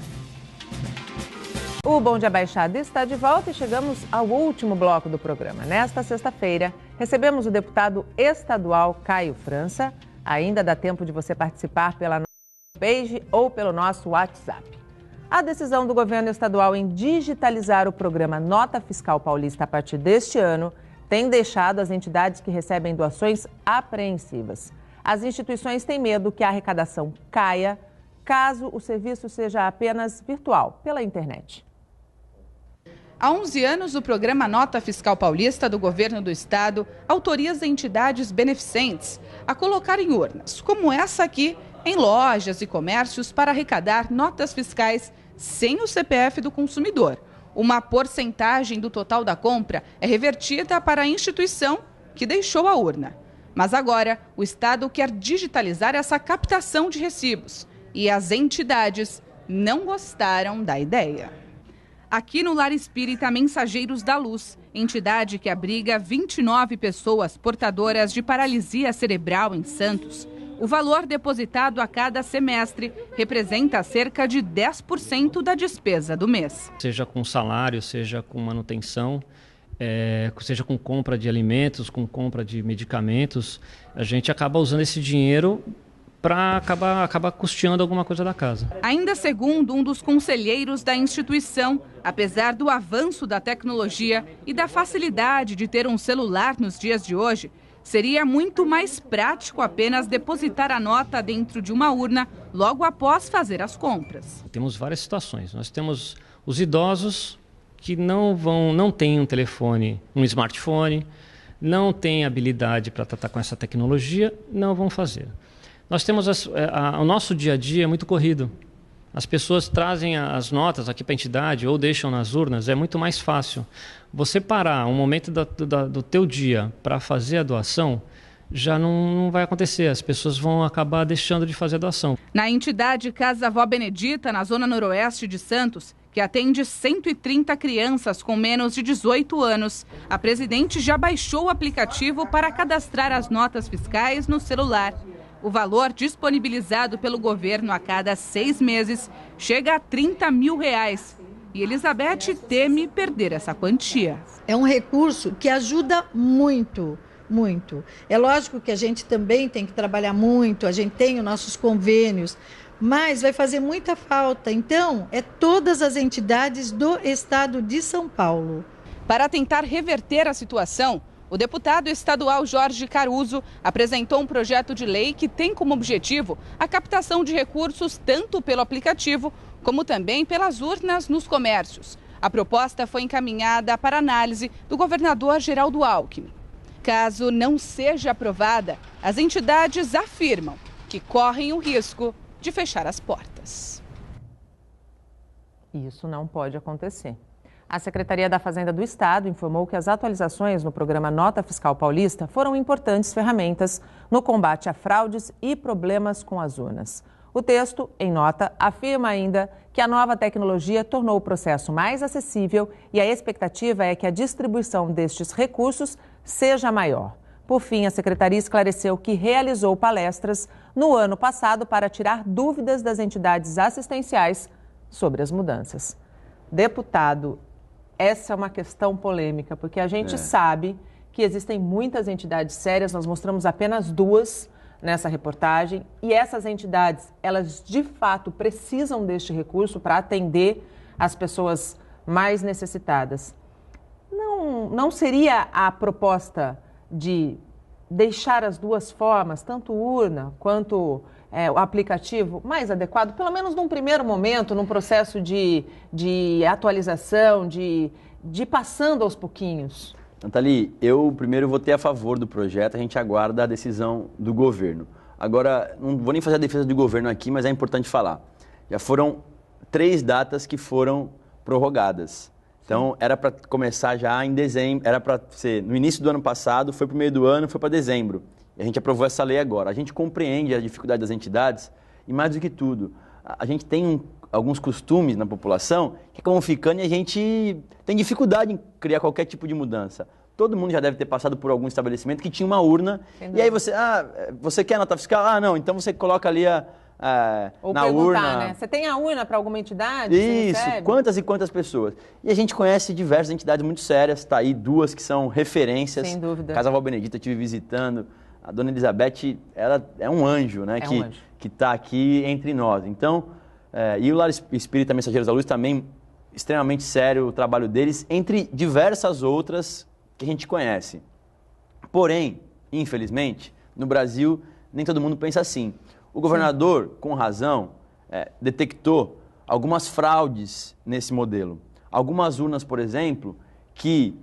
O Bom Dia Baixada está de volta e chegamos ao último bloco do programa. Nesta sexta-feira, recebemos o deputado estadual Caio França. Ainda dá tempo de você participar pela nossa page ou pelo nosso WhatsApp. A decisão do governo estadual em digitalizar o programa Nota Fiscal Paulista a partir deste ano tem deixado as entidades que recebem doações apreensivas. As instituições têm medo que a arrecadação caia caso o serviço seja apenas virtual, pela internet.
Há 11 anos, o programa Nota Fiscal Paulista do Governo do Estado autoriza entidades beneficentes a colocarem urnas, como essa aqui, em lojas e comércios para arrecadar notas fiscais sem o CPF do consumidor. Uma porcentagem do total da compra é revertida para a instituição que deixou a urna. Mas agora, o Estado quer digitalizar essa captação de recibos e as entidades não gostaram da ideia. Aqui no Lar Espírita Mensageiros da Luz, entidade que abriga 29 pessoas portadoras de paralisia cerebral em Santos, o valor depositado a cada semestre representa cerca de 10% da despesa do mês.
Seja com salário, seja com manutenção, seja com compra de alimentos, com compra de medicamentos, a gente acaba usando esse dinheiro para acabar custeando alguma coisa da casa.
Ainda segundo um dos conselheiros da instituição, apesar do avanço da tecnologia e da facilidade de ter um celular nos dias de hoje, seria muito mais prático apenas depositar a nota dentro de uma urna logo após fazer as compras.
Temos várias situações. Nós temos os idosos que não têm um telefone, um smartphone, não têm habilidade para tratar com essa tecnologia, não vão fazer. Nós temos o nosso dia a dia é muito corrido. As pessoas trazem as notas aqui para a entidade ou deixam nas urnas, é muito mais fácil. Você parar um momento do teu dia para fazer a doação, já não vai acontecer. As pessoas vão acabar deixando de fazer a doação.
Na entidade Casa Avó Benedita, na zona noroeste de Santos, que atende 130 crianças com menos de 18 anos, a presidente já baixou o aplicativo para cadastrar as notas fiscais no celular. O valor disponibilizado pelo governo a cada 6 meses chega a R$30 mil. E Elizabeth teme perder essa quantia.
É um recurso que ajuda muito, muito. É lógico que a gente também tem que trabalhar muito, a gente tem os nossos convênios, mas vai fazer muita falta. Então, é todas as entidades do estado de São Paulo.
Para tentar reverter a situação, o deputado estadual Jorge Caruso apresentou um projeto de lei que tem como objetivo a captação de recursos tanto pelo aplicativo como também pelas urnas nos comércios. A proposta foi encaminhada para análise do governador Geraldo Alckmin. Caso não seja aprovada, as entidades afirmam que correm o risco de fechar as portas.
Isso não pode acontecer. A Secretaria da Fazenda do Estado informou que as atualizações no programa Nota Fiscal Paulista foram importantes ferramentas no combate a fraudes e problemas com as urnas. O texto, em nota, afirma ainda que a nova tecnologia tornou o processo mais acessível e a expectativa é que a distribuição destes recursos seja maior. Por fim, a secretaria esclareceu que realizou palestras no ano passado para tirar dúvidas das entidades assistenciais sobre as mudanças. Deputado, essa é uma questão polêmica, porque a gente sabe que existem muitas entidades sérias, nós mostramos apenas 2 nessa reportagem, e essas entidades, elas de fato precisam deste recurso para atender as pessoas mais necessitadas. Não seria a proposta de deixar as 2 formas, tanto urna quanto o aplicativo, mais adequado, pelo menos num primeiro momento, num processo de atualização, de ir passando aos pouquinhos?
Nathalie, eu primeiro votei a favor do projeto, a gente aguarda a decisão do governo. Agora, não vou nem fazer a defesa do governo aqui, mas é importante falar. Já foram 3 datas que foram prorrogadas. Então, era para começar já em dezembro, era para ser no início do ano passado, foi para o meio do ano, foi para dezembro. E a gente aprovou essa lei agora. A gente compreende a dificuldade das entidades e, mais do que tudo, a gente tem alguns costumes na população que acabam ficando e a gente tem dificuldade em criar qualquer tipo de mudança. Todo mundo já deve ter passado por algum estabelecimento que tinha uma urna e aí você quer a nota fiscal? Não, então você coloca ali
Ou
na
perguntar,
urna.
né? Você tem a urna para alguma entidade?
Isso, quantas e quantas pessoas. E a gente conhece diversas entidades muito sérias, tá aí 2 que são referências.
Sem dúvida.
Casa Vó Benedita, estive visitando. A dona Elizabeth, ela é um anjo, né? Que está aqui entre nós. Então, e o Lar Espírita Mensageiros da Luz também, extremamente sério o trabalho deles, entre diversas outras que a gente conhece. Porém, infelizmente, no Brasil, nem todo mundo pensa assim. O governador, com razão, detectou algumas fraudes nesse modelo. Algumas urnas, por exemplo, que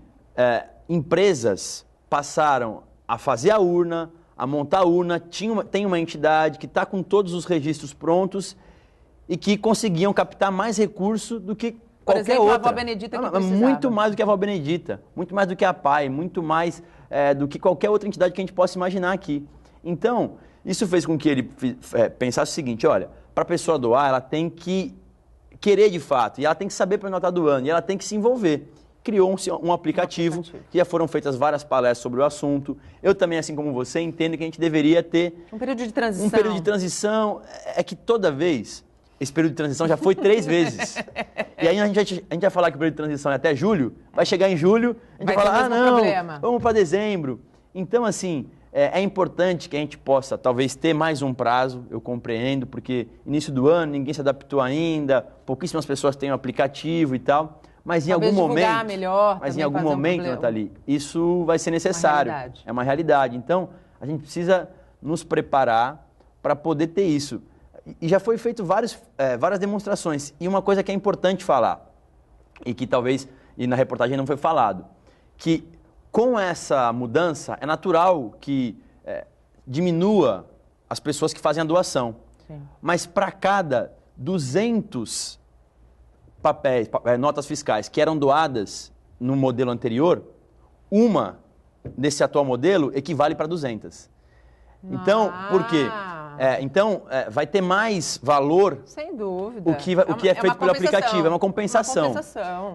empresas passaram a fazer a urna, a montar a urna, tem uma entidade que está com todos os registros prontos e que conseguiam captar mais recurso do que qualquer outra.
A Vó Benedita que precisava.
Muito mais do que a Vó Benedita, muito mais do que a PAI, muito mais do que qualquer outra entidade que a gente possa imaginar aqui. Então, isso fez com que ele pensasse o seguinte, olha, para a pessoa doar, ela tem que querer de fato, e ela tem que saber para onde ela está doando, e ela tem que se envolver. Criou um aplicativo, que já foram feitas várias palestras sobre o assunto. Eu também, assim como você, entendo que a gente deveria ter
um período de transição.
Um período de transição, que toda vez, esse período de transição já foi 3 vezes. E aí a gente vai falar que o período de transição é até julho, vai chegar em julho, a gente vai falar, não, vamos para dezembro. Então, assim, é importante que a gente possa, talvez, ter mais um prazo, eu compreendo, porque início do ano, ninguém se adaptou ainda, pouquíssimas pessoas têm o aplicativo e tal. Mas em algum momento,
melhor,
Nathalie, isso vai ser necessário. É uma realidade. Então, a gente precisa nos preparar para poder ter isso. E já foi feito várias demonstrações. E uma coisa que é importante falar, e que talvez, e na reportagem não foi falado, que com essa mudança é natural que diminua as pessoas que fazem a doação. Sim. Mas para cada 200 notas fiscais que eram doadas no modelo anterior, uma desse atual modelo equivale para 200. Então, por quê? Vai ter mais valor.
Sem dúvida.
O que é feito pelo aplicativo. É uma compensação.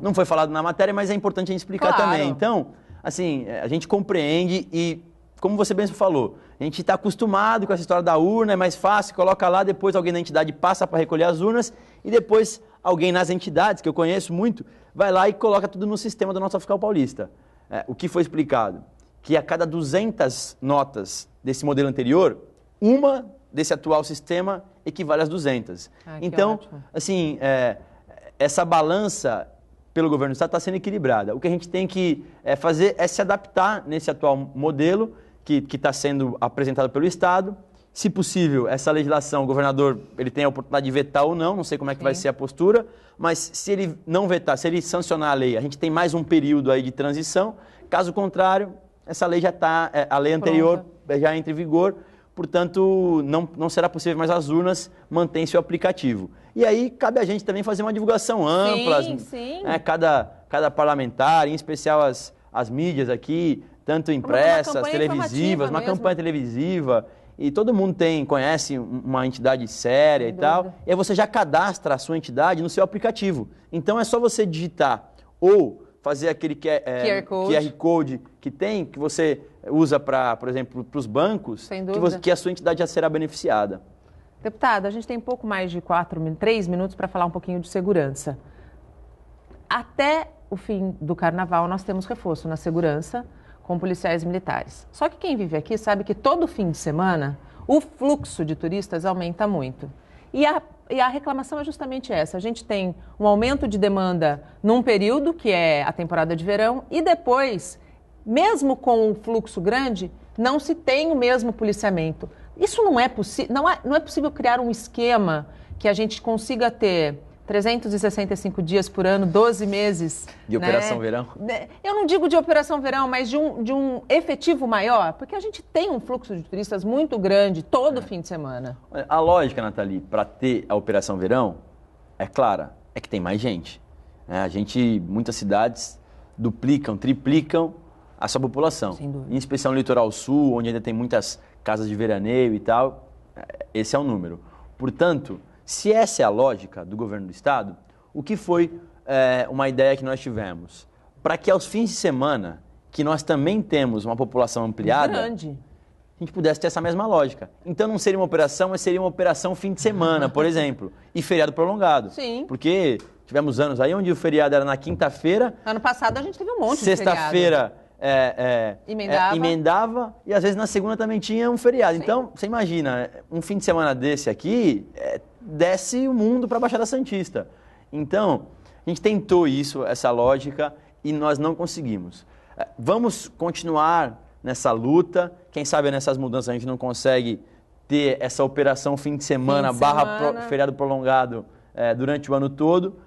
Não foi falado na matéria, mas é importante a gente explicar também. Então, assim, a gente compreende e, como você bem falou, a gente está acostumado com essa história da urna, é mais fácil, coloca lá, depois alguém da entidade passa para recolher as urnas e depois alguém nas entidades, que eu conheço muito, vai lá e coloca tudo no sistema da Nota Fiscal Paulista. O que foi explicado? Que a cada 200 notas desse modelo anterior, uma desse atual sistema equivale às 200. Então, assim, essa balança pelo governo do Estado está sendo equilibrada. O que a gente tem que fazer é se adaptar nesse atual modelo que está sendo apresentado pelo Estado. Se possível, essa legislação, o governador ele tem a oportunidade de vetar ou não sei como é que vai ser a postura, mas se ele não vetar, se ele sancionar a lei, a gente tem mais um período aí de transição. Caso contrário, essa lei já está, a lei anterior já entra em vigor, portanto, não será possível mais as urnas manterem seu aplicativo. E aí, cabe a gente também fazer uma divulgação ampla, cada parlamentar, em especial as mídias aqui, tanto impressas, televisivas, uma campanha televisiva, e todo mundo conhece uma entidade séria e tal, e aí você já cadastra a sua entidade no seu aplicativo. Então, é só você digitar ou fazer aquele QR Code que você usa para, por exemplo, para os bancos,
Sem dúvida.
que a sua entidade já será beneficiada.
Deputado, a gente tem pouco mais de 3 minutos para falar um pouquinho de segurança. Até o fim do carnaval, nós temos reforço na segurança com policiais militares. Só que quem vive aqui sabe que todo fim de semana o fluxo de turistas aumenta muito. E a reclamação é justamente essa. A gente tem um aumento de demanda num período, que é a temporada de verão, e depois, mesmo com um fluxo grande, não se tem o mesmo policiamento. Isso não é possível. Não é possível criar um esquema que a gente consiga ter 365 dias por ano, 12 meses.
De Operação Verão?
Eu não digo de Operação Verão, mas de um efetivo maior, porque a gente tem um fluxo de turistas muito grande todo fim de semana.
A lógica, Nathalie, para ter a Operação Verão, é clara, é que tem mais gente. Muitas cidades duplicam, triplicam a sua população.
Sem dúvida.
Em especial no litoral sul, onde ainda tem muitas casas de veraneio e tal, esse é o número. Portanto, se essa é a lógica do governo do estado, o que foi uma ideia que nós tivemos? Para que aos fins de semana, que nós também temos uma população ampliada,
grande,
a gente pudesse ter essa mesma lógica. Então não seria uma operação, mas seria uma operação fim de semana, por exemplo, e feriado prolongado.
Sim.
Porque tivemos anos aí onde o feriado era na quinta-feira.
Ano passado a gente teve um monte de feriado.
Sexta-feira
emendava
e às vezes na segunda também tinha um feriado.
Sim.
Então, você imagina, um fim de semana desse aqui, desce o mundo para a Baixada Santista. Então, a gente tentou essa lógica, e nós não conseguimos. Vamos continuar nessa luta, quem sabe nessas mudanças a gente não consegue ter essa operação fim de semana, feriado prolongado durante o ano todo.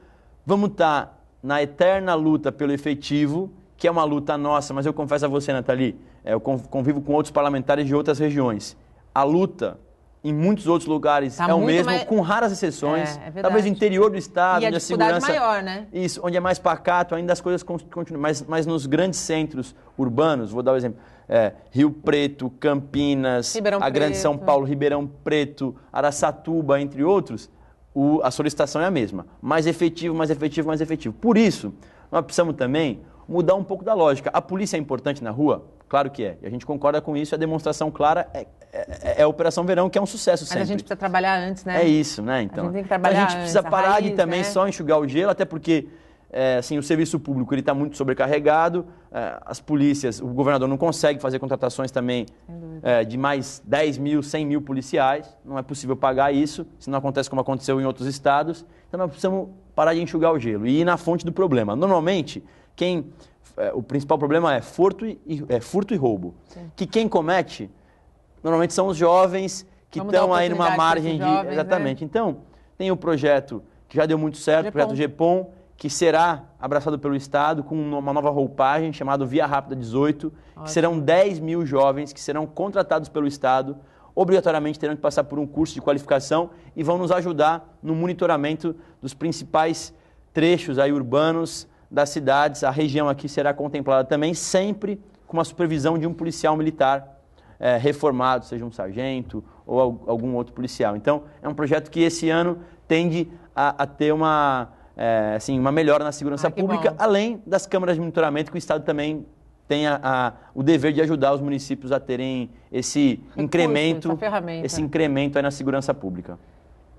Vamos estar na eterna luta pelo efetivo, que é uma luta nossa, mas eu confesso a você, Nathalie, eu convivo com outros parlamentares de outras regiões. A luta em muitos outros lugares é o mesmo, com raras exceções. Talvez no interior do estado,
e
onde
a dificuldade
segurança
maior, né?
Isso, onde é mais pacato, ainda as coisas continuam. Mas nos grandes centros urbanos, vou dar um exemplo, Rio Preto, Campinas, a Grande São Paulo, Ribeirão Preto, Araçatuba, entre outros, a solicitação é a mesma. Mais efetivo, mais efetivo, mais efetivo. Por isso, nós precisamos também mudar um pouco da lógica. A polícia é importante na rua? Claro que é. E a gente concorda com isso. A demonstração clara é a Operação Verão, que é um sucesso sempre.
Mas a gente precisa trabalhar antes, né?
É isso, né? Então,
a gente tem que trabalhar
a gente precisa parar de também,
né?
só enxugar o gelo, até porque o serviço público está muito sobrecarregado, as polícias, o governador não consegue fazer contratações também de mais 10 mil, 100 mil policiais. Não é possível pagar isso, se não acontece como aconteceu em outros estados. Então nós precisamos parar de enxugar o gelo e ir na fonte do problema. Normalmente, o principal problema é furto e roubo. Sim. Que quem comete, normalmente são os jovens que estão aí numa margem de...
Jovens,
exatamente. Né? Então, tem o projeto que já deu muito certo, o projeto GEPOM, que será abraçado pelo Estado com uma nova roupagem chamada Via Rápida 18, que serão 10 mil jovens que serão contratados pelo Estado, obrigatoriamente terão que passar por um curso de qualificação e vão nos ajudar no monitoramento dos principais trechos aí urbanos das cidades. A região aqui será contemplada também, sempre com a supervisão de um policial militar reformado, seja um sargento ou algum outro policial. Então, é um projeto que esse ano tende a ter uma melhora na segurança pública,
bom.
Além das câmaras de monitoramento, que o Estado também tem o dever de ajudar os municípios a terem esse incremento aí na segurança pública.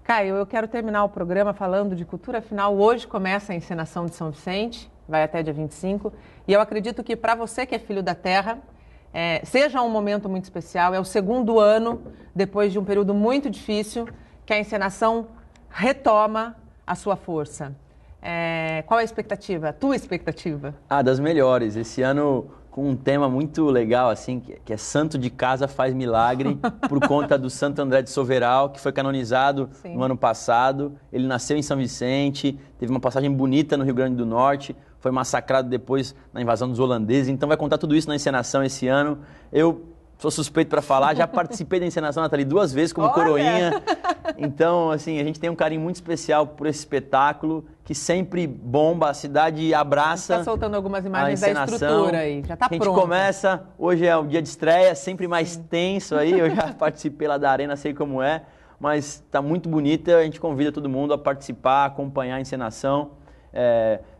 Caio, eu quero terminar o programa falando de cultura. Afinal, hoje começa a encenação de São Vicente, vai até dia 25. E eu acredito que para você que é filho da terra, seja um momento muito especial. É o segundo ano, depois de um período muito difícil, que a encenação retoma a sua força. Qual é a expectativa, a tua expectativa?
Das melhores. Esse ano com um tema muito legal, assim, que é Santo de Casa Faz Milagre, por conta do Santo André de Soveral, que foi canonizado no ano passado. Ele nasceu em São Vicente, teve uma passagem bonita no Rio Grande do Norte, foi massacrado depois na invasão dos holandeses. Então vai contar tudo isso na encenação esse ano. Eu sou suspeito para falar, já participei da encenação, Nathalie, 2 vezes como coroinha. Então, assim, a gente tem um carinho muito especial por esse espetáculo, que sempre bomba, a cidade abraça.
Está soltando algumas imagens da estrutura aí, já está pronto.
A gente começa, hoje é o dia de estreia, sempre mais tenso aí, eu já participei lá da arena, sei como é, mas está muito bonita, a gente convida todo mundo a participar, acompanhar a encenação.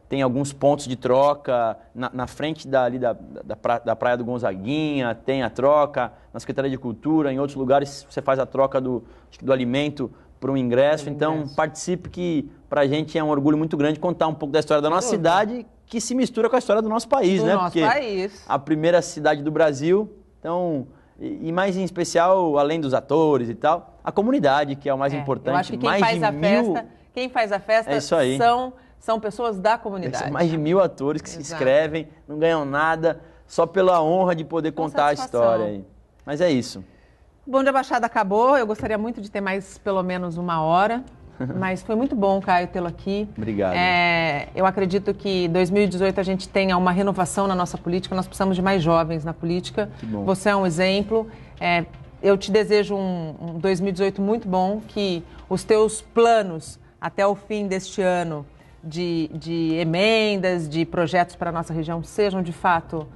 tem alguns pontos de troca, na frente da Praia do Gonzaguinha tem a troca, na Secretaria de Cultura, em outros lugares você faz a troca do alimento por um ingresso. Então, participe, que para a gente é um orgulho muito grande contar um pouco da história da nossa cidade, que se mistura com a história do nosso país, né?
Porque a
primeira cidade do Brasil, então, e mais em especial, além dos atores e tal, a comunidade, que é o mais importante.
Eu acho que quem faz a festa
é isso aí.
São pessoas da comunidade.
São mais de 1.000 atores que se inscrevem, não ganham nada, só pela honra de poder contar a história aí. Mas é isso.
O Bom Dia Baixada acabou, eu gostaria muito de ter mais pelo menos 1 hora, mas foi muito bom, Caio, tê-lo aqui.
Obrigado.
Eu acredito que em 2018 a gente tenha uma renovação na nossa política, nós precisamos de mais jovens na política.
Que bom.
Você é um exemplo. Eu te desejo um 2018 muito bom, que os teus planos até o fim deste ano de emendas, de projetos para a nossa região sejam de fato,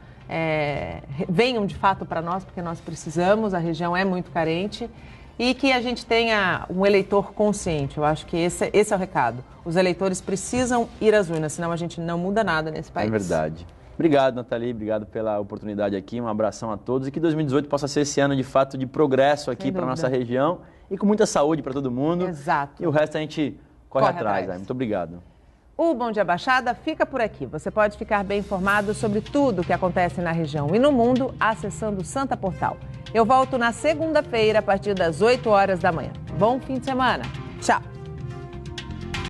venham de fato para nós, porque nós precisamos, a região é muito carente, e que a gente tenha um eleitor consciente. Eu acho que esse é o recado. Os eleitores precisam ir às urnas, senão a gente não muda nada nesse país.
É verdade. Obrigado, Nathalie, obrigado pela oportunidade aqui, um abração a todos e que 2018 possa ser esse ano de fato de progresso aqui para a nossa região e com muita saúde para todo mundo.
Exato.
E o resto a gente corre atrás. Muito obrigado.
O Bom Dia Baixada fica por aqui. Você pode ficar bem informado sobre tudo o que acontece na região e no mundo acessando o Santa Portal. Eu volto na segunda-feira a partir das 8 horas da manhã. Bom fim de semana. Tchau.